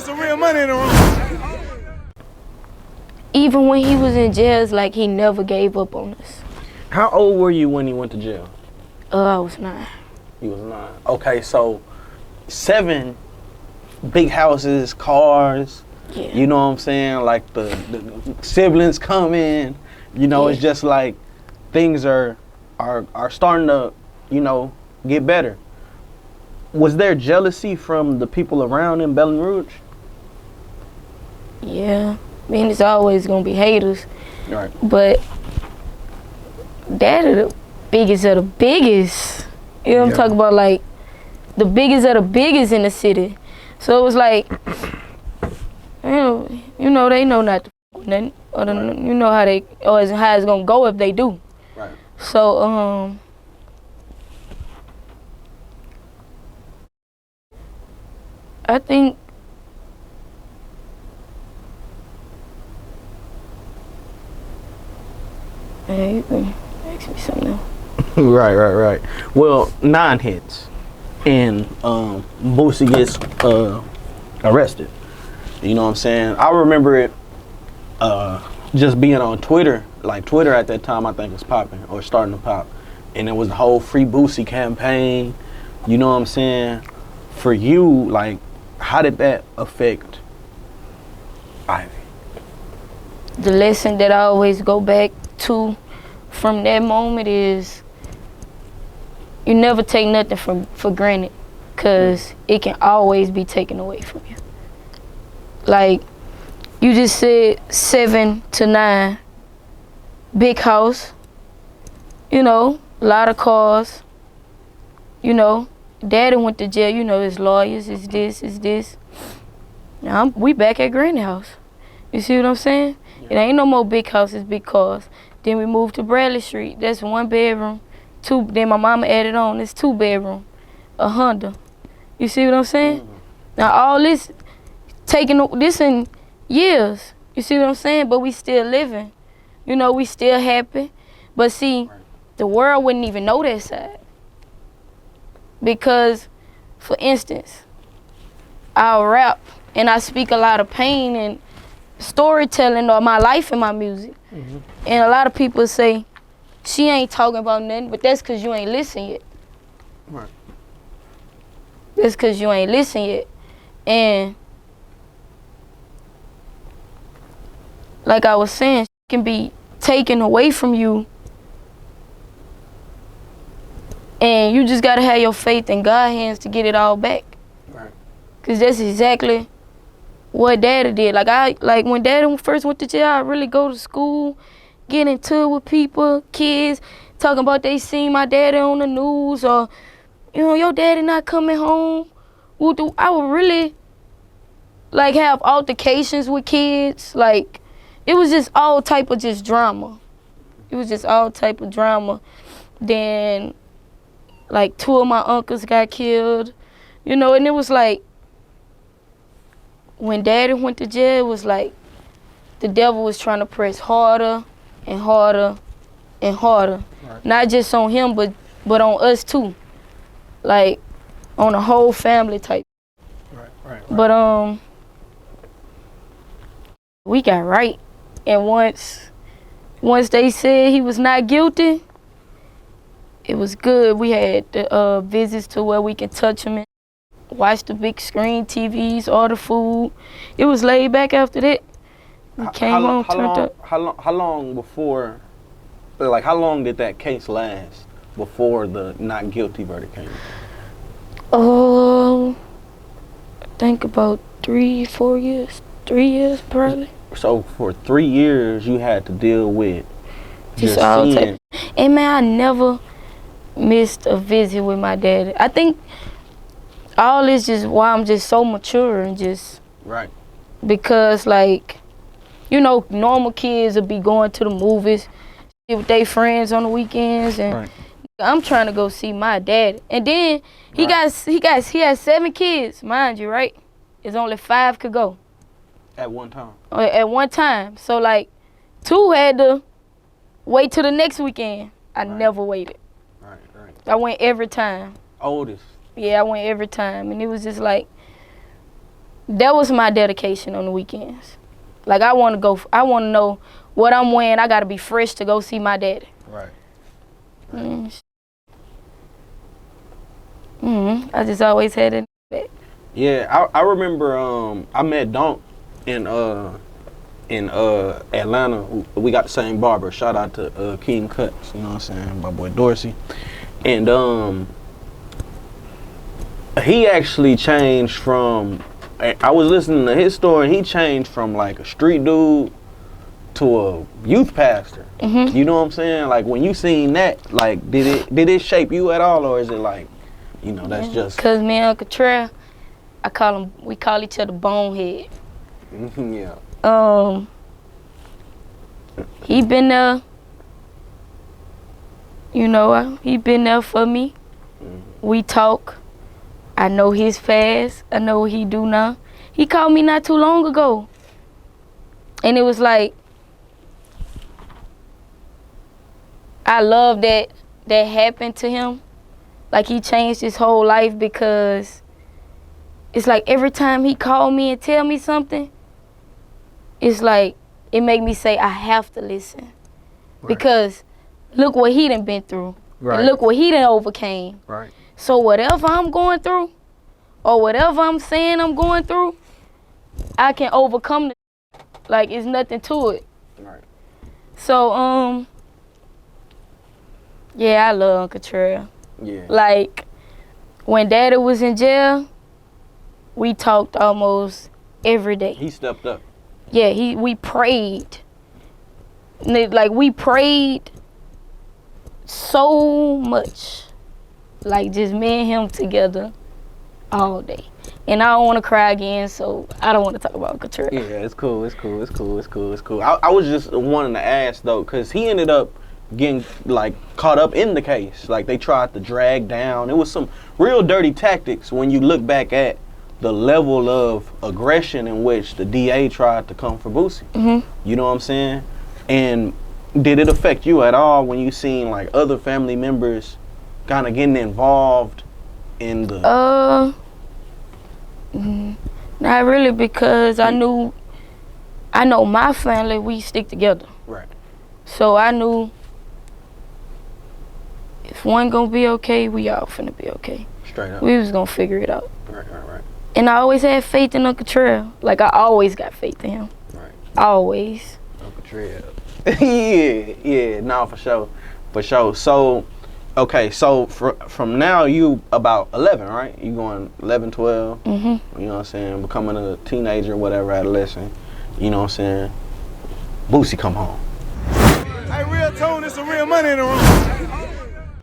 some real money in the room. Even when he was in jail, it's like he never gave up on us. How old were you when he went to jail? I was 9. He was 9. Okay, so 7 big houses, cars. Yeah. You know what I'm saying? Like the siblings come in. You know, Yeah. it's just like things are starting to, you know, get better. Was there jealousy from the people around in Baton Rouge? Yeah. I mean, it's always gonna be haters. Right. But Dad are the biggest of the biggest. You know what I'm talking about? Like, the biggest of the biggest in the city. So it was like, you know, they know not to with nothing. Or you know how it's gonna go if they do. Right. So I think you can ask me something else. Right. Well, 9 hits, and Boosie gets arrested. You know what I'm saying? I remember it just being on Twitter. Like, Twitter at that time, I think was popping or starting to pop, and it was the whole Free Boosie campaign. You know what I'm saying? For you, like, how did that affect Ivy? The lesson that I always go back to from that moment is you never take nothing for granted, because it can always be taken away from you. Like, you just said 7 to 9, big house, you know, a lot of cars, you know. Daddy went to jail, you know, his lawyers, is this. Now we back at Granny house. You see what I'm saying? It ain't no more big houses, big cars. Then we moved to Bradley Street. That's 1 bedroom, 2. Then my mama added on. It's 2 bedroom, a Honda. You see what I'm saying? Now all this taking this in years. You see what I'm saying? But we still living. You know, we still happy. But see, the world wouldn't even know that side. Because, for instance, I rap and I speak a lot of pain and storytelling or my life in my music. And a lot of people say, she ain't talking about nothing, but that's because you ain't listened yet. Right. That's because you ain't listened yet. And like I was saying, it can be taken away from you, and you just gotta have your faith in God's hands to get it all back. Right. Cause that's exactly what Daddy did. Like when Daddy first went to jail, I really go to school, get into it with people, kids, talking about they seen my daddy on the news, or, you know, your daddy not coming home. I would really like have altercations with kids. Like, it was just all type of just drama. It was just all type of drama. Then, like, 2 of my uncles got killed, you know, and it was like, when Daddy went to jail, it was like the devil was trying to press harder and harder and harder. Right. Not just on him, but on us too. Like, on the whole family type. Right. But we got right. And once they said he was not guilty, it was good. We had the visits to where we can touch him and watch the big screen TVs, order food. It was laid back after that. We came home, turned up. How long before, like, how long did that case last before the not guilty verdict came? I think about 3-4 years. 3 years, probably. So for 3 years, you had to deal with just all seeing. And man, I never missed a visit with my daddy. I think all this just why I'm just so mature and just right. Because, like, you know, normal kids will be going to the movies with their friends on the weekends, and right. I'm trying to go see my daddy. And then he has 7 kids, mind you, right? It's only 5 could go. At one time. At one time. So, like, 2 had to wait till the next weekend. I never waited. Right. I went every time. Oldest. Yeah, I went every time. And it was just like, that was my dedication on the weekends. Like I want to know what I'm wearing. I got to be fresh to go see my daddy. Right. I just always had it back. Yeah, I remember I met Donk in Atlanta. We got the same barber. Shout out to King Cuts, you know what I'm saying? My boy Dorsey. And he actually changed from, I was listening to his story, and he changed from like a street dude to a youth pastor. You know what I'm saying? Like when you seen that, like did it shape you at all, or is it like, you know, that's just cause me and Uncle Trey, we call each other Bonehead. Yeah. He been there, you know, he been there for me. We talk. I know his fast. I know what he do now. He called me not too long ago. And it was like, I love that happened to him. Like he changed his whole life, because it's like every time he called me and tell me something, it's like, it make me say, I have to listen. Right. Because look what he done been through. Right. And look what he done overcame. Right. So whatever I'm going through, or whatever I'm saying I'm going through, I can overcome it. Like, it's nothing to it. Right. So, yeah, I love Uncle Trey. Yeah. Like, when Daddy was in jail, we talked almost every day. He stepped up. Yeah, we prayed. Like, we prayed so much. Like, just me and him together all day. And I don't want to cry again, so I don't want to talk about Uncle Trey. Yeah, it's cool. I was just wanting to ask, though, because he ended up getting, like, caught up in the case. Like, they tried to drag down. It was some real dirty tactics when you look back at the level of aggression in which the DA tried to come for Boosie. You know what I'm saying? And did it affect you at all when you seen, like, other family members kind of getting involved in the... Not really, because I know my family, we stick together. Right. So I knew if one gonna be okay, we all finna be okay. Straight up. We was gonna figure it out. Right. And I always had faith in Uncle Trey. Like, I always got faith in him. Right. Always. Uncle Trey. Yeah, no, for sure. So, okay, so from now you about 11, right? You going 11, 12. You know what I'm saying? Becoming a teenager, whatever, adolescent. You know what I'm saying? Boosie come home. Hey, real tone, there's some real money in the room.